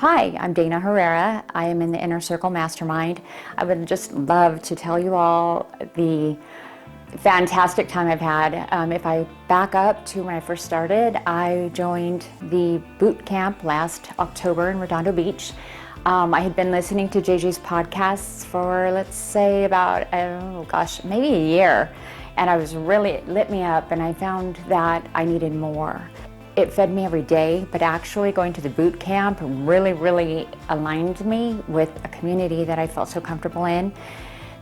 Hi, I'm Dana Herrara. I am in the Inner Circle Mastermind. I would just love to tell you all the fantastic time I've had. If I back up to when I first started, I joined the boot camp last October in Redondo Beach. I had been listening to JJ's podcasts for, let's say, about, maybe a year. And I was really, it lit me up, and I found that I needed more. It fed me every day, but actually going to the boot camp really aligned me with a community that I felt so comfortable in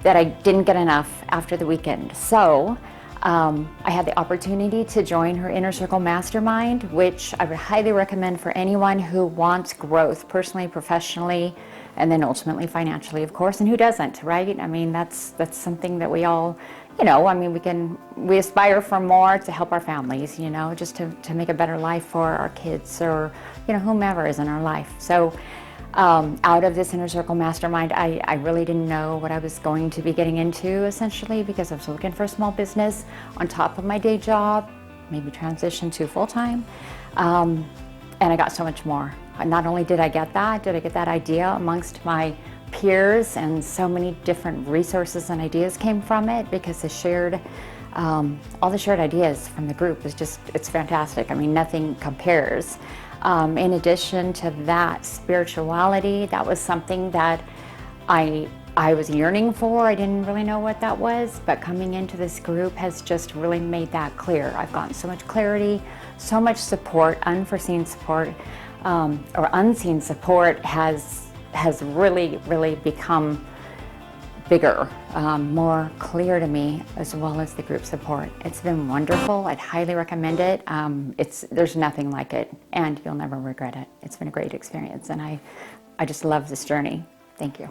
that I didn't get enough after the weekend. So I had the opportunity to join her Inner Circle Mastermind, which I would highly recommend for anyone who wants growth personally, professionally, and then ultimately financially, of course, and who doesn't, right? I mean, that's something that we all, we aspire for more to help our families, just to make a better life for our kids or, whomever is in our life. So out of this Inner Circle Mastermind, I really didn't know what I was going to be getting into, essentially, because I was looking for a small business on top of my day job, maybe transition to full-time, and I got so much more. Not only did I get that idea amongst my peers, and so many different resources and ideas came from it, because all the shared ideas from the group is it's fantastic. I mean, nothing compares. In addition to that, spirituality, that was something that I was yearning for. I didn't really know what that was, but coming into this group has just really made that clear. I've gotten so much clarity, so much support, unforeseen support, or unseen support has really become bigger, more clear to me, as well as the group support. It's been wonderful. I'd highly recommend it. There's nothing like it, and you'll never regret it. It's been a great experience, and I just love this journey. Thank you.